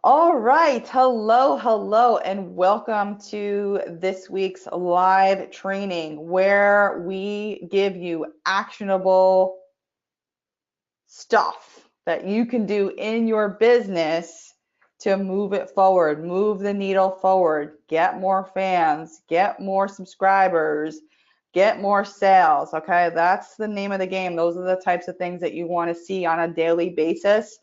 All right, hello, and welcome to this week's live training where we give you actionable stuff that you can do in your business to move it forward, move the needle forward, get more fans, get more subscribers, get more sales. Okay, that's the name of the game. Those are the types of things that you want to see on a daily basis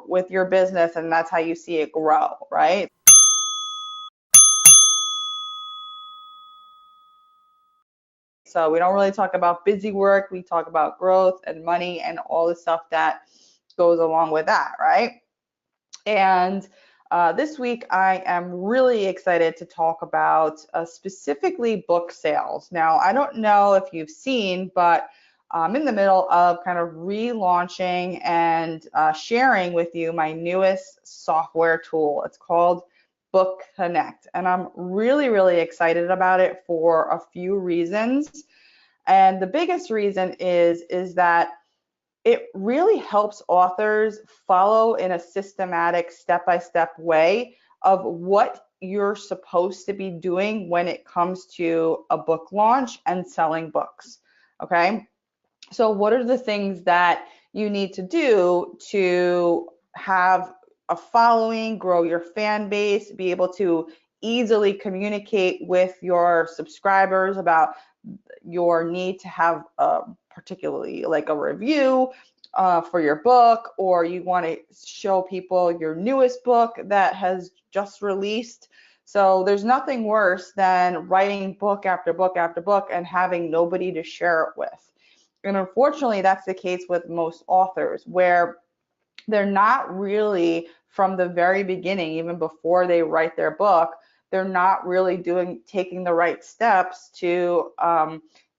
with your business, and that's how you see it grow, right? So we don't really talk about busy work. We talk about growth and money and all the stuff that goes along with that, right? And this week, I am really excited to talk about specifically book sales. Now, I don't know if you've seen, but I'm in the middle of kind of relaunching and sharing with you my newest software tool. It's called Bookconnect, and I'm really excited about it for a few reasons. And the biggest reason is that it really helps authors follow in a systematic step-by-step way of what you're supposed to be doing when it comes to a book launch and selling books. Okay, so what are the things that you need to do to have a following, grow your fan base, be able to easily communicate with your subscribers about your need to have particularly like a review for your book, or you want to show people your newest book that has just released. So there's nothing worse than writing book after book after book and having nobody to share it with. And unfortunately, that's the case with most authors, where they're not really from the very beginning, even before they write their book, they're not really taking the right steps to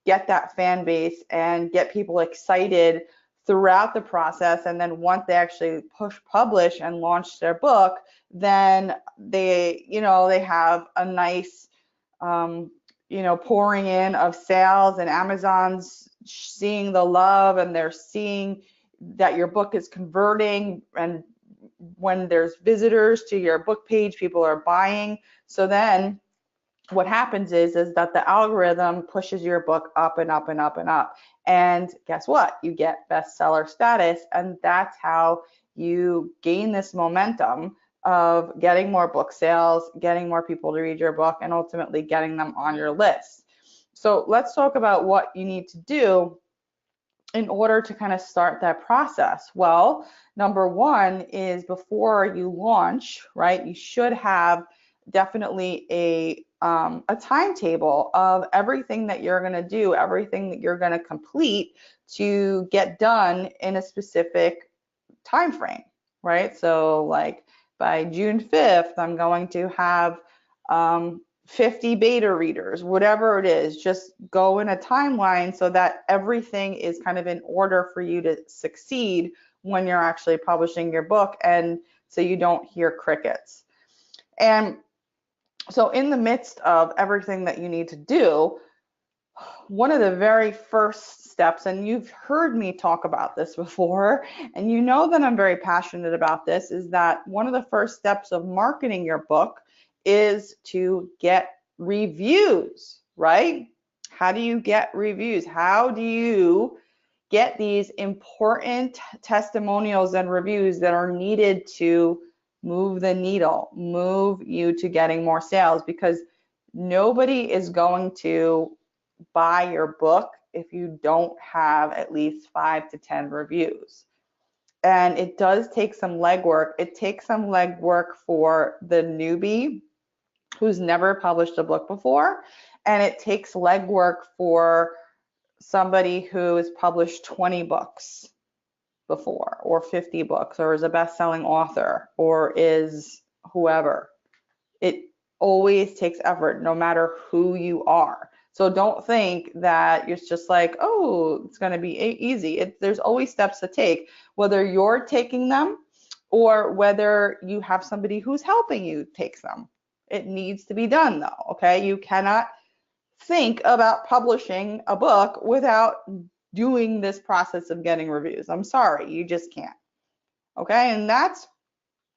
get that fan base and get people excited throughout the process. And then once they actually publish and launch their book, then they have a nice pouring in of sales, and Amazon's seeing the love, and they're seeing that your book is converting, and when there's visitors to your book page, people are buying. So then what happens is that the algorithm pushes your book up and up and up and up. And guess what? You get bestseller status, and that's how you gain this momentum of getting more book sales, getting more people to read your book, and ultimately getting them on your list. So let's talk about what you need to do in order to kind of start that process. Well, number one is before you launch, right, you should have definitely a timetable of everything that you're going to do, everything that you're going to complete to get done in a specific time frame, right? So like by June 5th, I'm going to have 50 beta readers, whatever it is. Just go in a timeline so that everything is kind of in order for you to succeed when you're actually publishing your book, and so you don't hear crickets. And so in the midst of everything that you need to do, one of the very first steps, and you've heard me talk about this before, and you know that I'm very passionate about this, is that one of the first steps of marketing your book is to get reviews, right? How do you get reviews? How do you get these important testimonials and reviews that are needed to move the needle, move you to getting more sales? Because nobody is going to buy your book if you don't have at least 5 to 10 reviews. And it does take some legwork. It takes some legwork for the newbie who's never published a book before, and it takes legwork for somebody who has published 20 books before, or 50 books, or is a best-selling author, or is whoever. It always takes effort, no matter who you are. So don't think that it's just like, oh, it's going to be easy. There's always steps to take, whether you're taking them or whether you have somebody who's helping you take them. It needs to be done though, okay? You cannot think about publishing a book without doing this process of getting reviews. I'm sorry, you just can't. Okay, and that's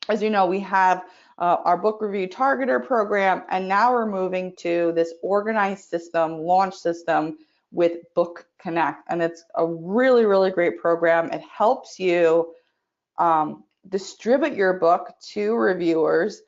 as you know, we have our book review targeter program, and now we're moving to this organized system, launch system with Bookconnect. And it's a really, really great program. It helps you distribute your book to reviewers,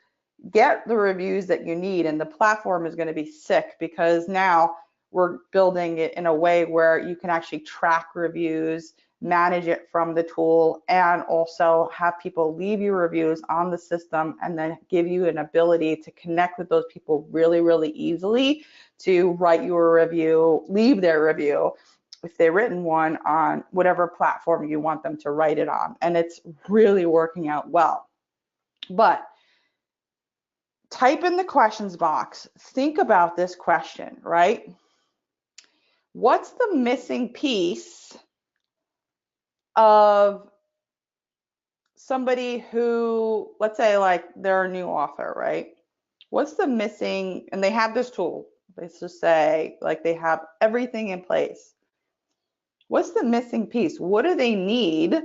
get the reviews that you need, and the platform is going to be sick because now we're building it in a way where you can actually track reviews, manage it from the tool, and also have people leave you reviews on the system and then give you an ability to connect with those people really, really easily to write you a review, leave their review if they've written one on whatever platform you want them to write it on. And it's really working out well. But type in the questions box, think about this question, right? What's the missing piece of somebody who, let's say like they're a new author, right? What's the missing, and they have this tool, let's just say like they have everything in place. What's the missing piece? What do they need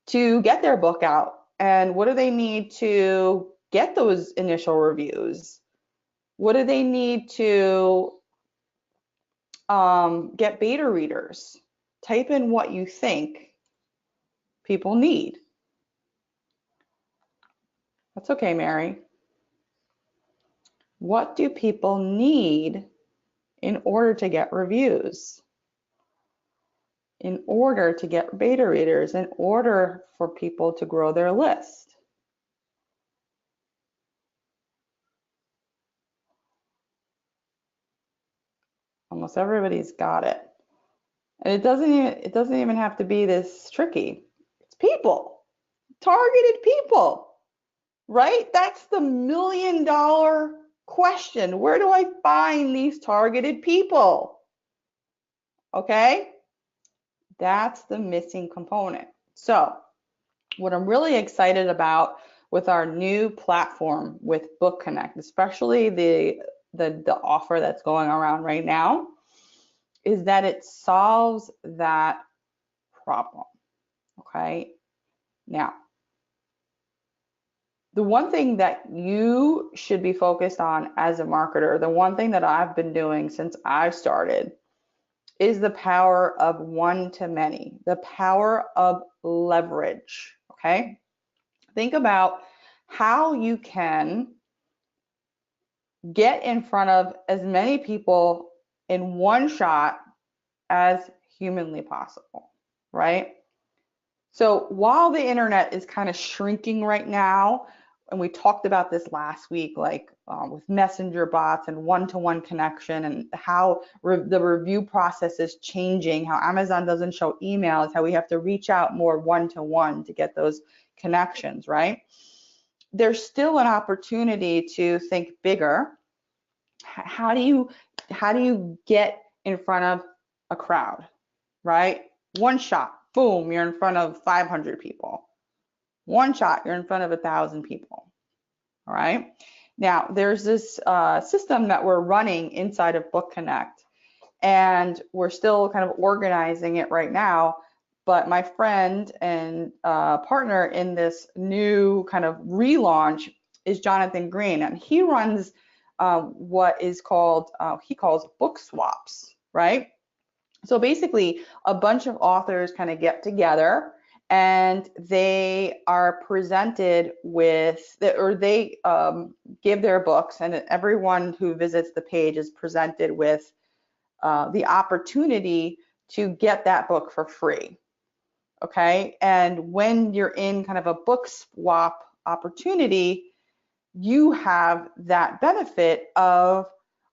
to get their book out? And what do they need to get those initial reviews? What do they need to get beta readers? Type in what you think people need. That's okay, Mary. What do people need in order to get reviews? In order to get beta readers, in order for people to grow their list? Almost everybody's got it. And it doesn't even have to be this tricky. It's people, targeted people, right? That's the $1 million question. Where do I find these targeted people? Okay, that's the missing component. So what I'm really excited about with our new platform with Bookconnect, especially the offer that's going around right now, is that it solves that problem. Okay, now the one thing that you should be focused on as a marketer, the one thing that I've been doing since I started, is the power of one-to-many, the power of leverage. Okay, think about how you can get in front of as many people in one shot as humanly possible, right? So while the internet is kind of shrinking right now, and we talked about this last week, like with messenger bots and one-to-one connection, and how the review process is changing, how Amazon doesn't show emails, how we have to reach out more one-to-one to get those connections, right? There's still an opportunity to think bigger. How do you get in front of a crowd, right? One shot, boom, you're in front of 500 people. One shot, you're in front of 1,000 people. All right. Now, there's this system that we're running inside of Bookconnect, and we're still kind of organizing it right now. But my friend and partner in this new kind of relaunch is Jonathan Green, and he runs what is called, he calls book swaps, right? So basically, a bunch of authors kind of get together and they are presented with, or they give their books, and everyone who visits the page is presented with the opportunity to get that book for free. Okay, and when you're in kind of a book swap opportunity, you have that benefit of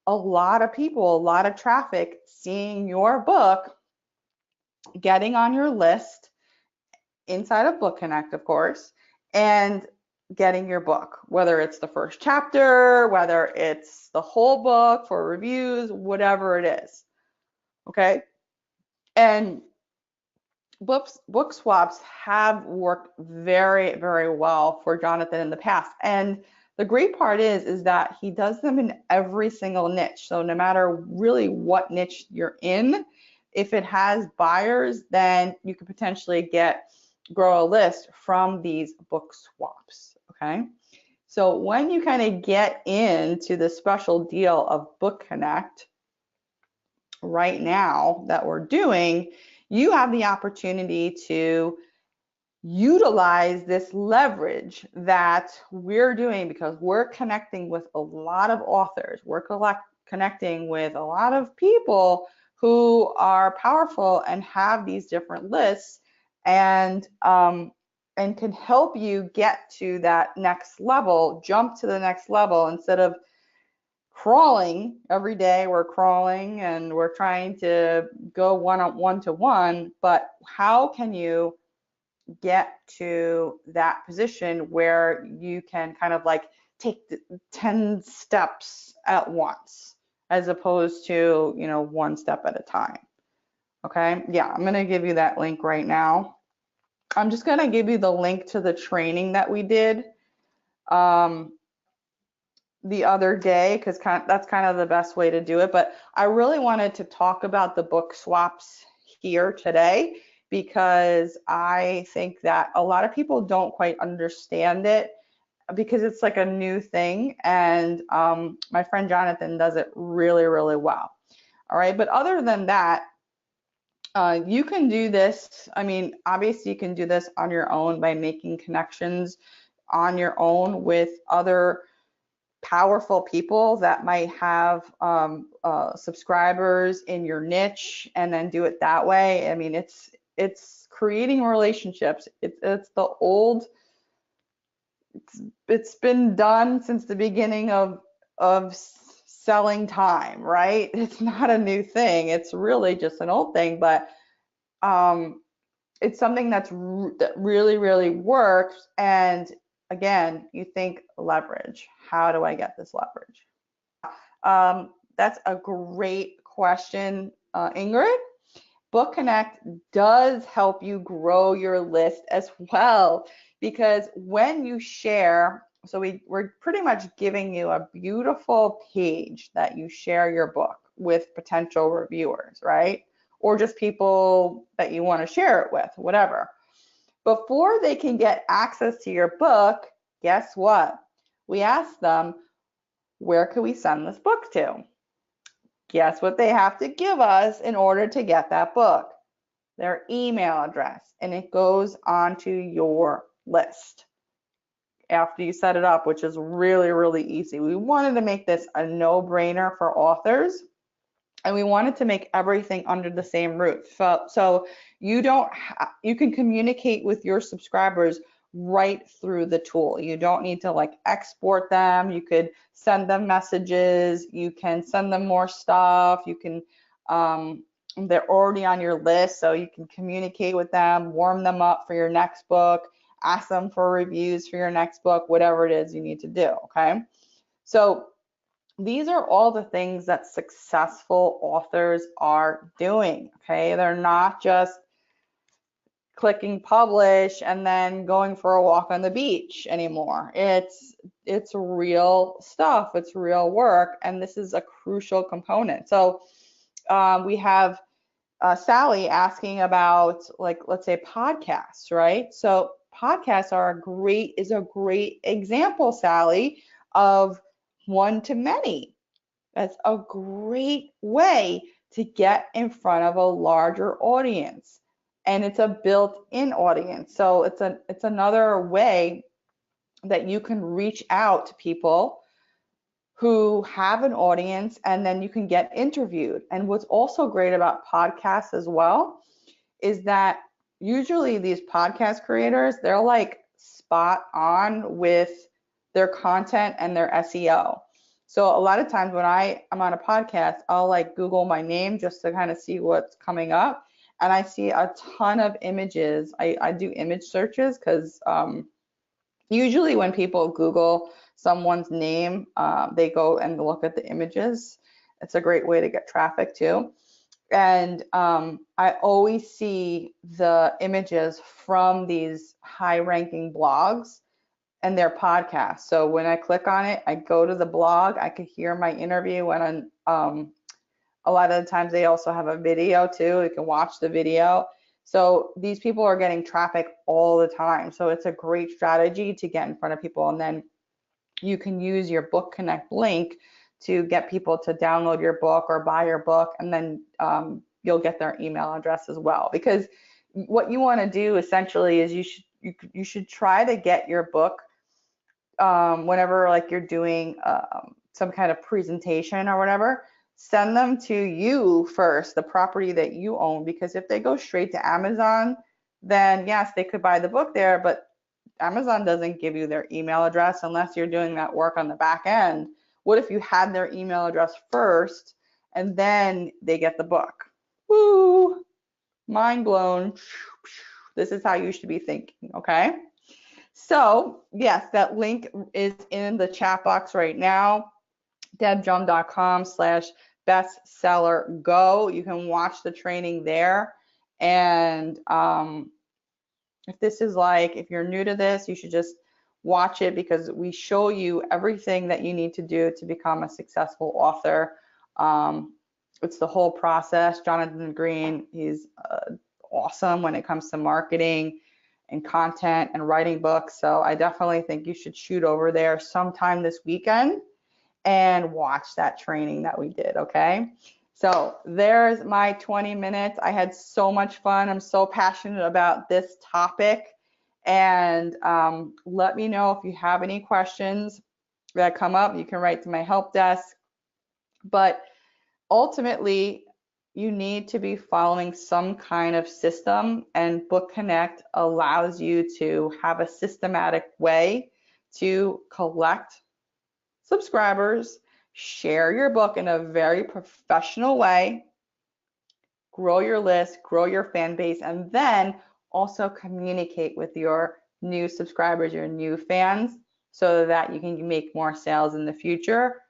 a lot of people, a lot of traffic seeing your book, getting on your list inside of Bookconnect, of course, and getting your book, whether it's the first chapter, whether it's the whole book for reviews, whatever it is. Okay, and book swaps have worked very, very well for Jonathan in the past. And the great part is that he does them in every single niche. So no matter really what niche you're in, if it has buyers, then you could potentially get grow a list from these book swaps, okay? So when you kind of get into the special deal of Bookconnect right now that we're doing, you have the opportunity to utilize this leverage that we're doing because we're connecting with a lot of authors. We're connecting with a lot of people who are powerful and have these different lists and can help you get to that next level, jump to the next level instead of crawling every day. We're crawling and we're trying to go one to one, but how can you get to that position where you can kind of like take 10 steps at once as opposed to, you know, one step at a time? Okay, yeah, I'm going to give you that link right now. I'm just going to give you the link to the training that we did the other day because that's kind of the best way to do it. But I really wanted to talk about the book swaps here today because I think that a lot of people don't quite understand it because it's like a new thing, and my friend Jonathan does it really, really well. All right, but other than that, you can do this. I mean, obviously you can do this on your own by making connections on your own with other powerful people that might have subscribers in your niche, and then do it that way. I mean, it's creating relationships. It's the old. It's been done since the beginning of selling time, right? It's not a new thing. It's really just an old thing, but it's something that really, really works. And again, you think leverage. How do I get this leverage? That's a great question, Ingrid. Bookconnect does help you grow your list as well, because when you share, so we're pretty much giving you a beautiful page that you share your book with potential reviewers, right? Or just people that you want to share it with, whatever. Before they can get access to your book, guess what? We ask them, where can we send this book to? Guess what they have to give us in order to get that book? Their email address, and it goes onto your list after you set it up, which is really, really easy. We wanted to make this a no-brainer for authors, and we wanted to make everything under the same roof. So you can communicate with your subscribers right through the tool. You don't need to like export them. You could send them messages. You can send them more stuff. You can, they're already on your list, so you can communicate with them, warm them up for your next book, ask them for reviews for your next book, whatever it is you need to do, okay? So these are all the things that successful authors are doing, okay? They're not just clicking publish and then going for a walk on the beach anymore. It's real stuff, it's real work, and this is a crucial component. So we have Sally asking about, like, let's say podcasts, right? So podcasts is a great example, Sally, of one to many. That's a great way to get in front of a larger audience, and it's a built-in audience. So it's another way that you can reach out to people who have an audience, and then you can get interviewed. And what's also great about podcasts as well is that usually these podcast creators, they're like spot on with their content and their SEO. So a lot of times when I'm on a podcast, I'll like Google my name just to kind of see what's coming up. And I see a ton of images. I do image searches because usually when people Google someone's name, they go and look at the images. It's a great way to get traffic too. And I always see the images from these high-ranking blogs and their podcasts. So when I click on it, I go to the blog, I could hear my interview, and a lot of the times they also have a video too. You can watch the video. So these people are getting traffic all the time. So it's a great strategy to get in front of people. And then you can use your Bookconnect link to get people to download your book or buy your book, and then you'll get their email address as well. Because what you want to do essentially is you should try to get your book whenever like you're doing some kind of presentation or whatever, send them to you first, the property that you own, because if they go straight to Amazon, then yes, they could buy the book there, but Amazon doesn't give you their email address unless you're doing that work on the back end. What if you had their email address first and then they get the book? Woo, mind blown. This is how you should be thinking, okay? So yes, that link is in the chat box right now, debdrum.com/bestsellergo. You can watch the training there. And if you're new to this, you should just watch it, because we show you everything that you need to do to become a successful author. It's the whole process. Jonathan Green, he's awesome when it comes to marketing and content and writing books. So I definitely think you should shoot over there sometime this weekend and watch that training that we did, okay? So there's my 20 minutes. I had so much fun. I'm so passionate about this topic. And let me know if you have any questions that come up. You can write to my help desk. But ultimately, you need to be following some kind of system, and Bookconnect allows you to have a systematic way to collect subscribers, share your book in a very professional way, grow your list, grow your fan base, and then also communicate with your new subscribers, your new fans, so that you can make more sales in the future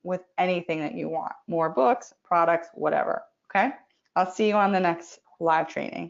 with anything that you want, more books, products, whatever, okay? I'll see you on the next live training.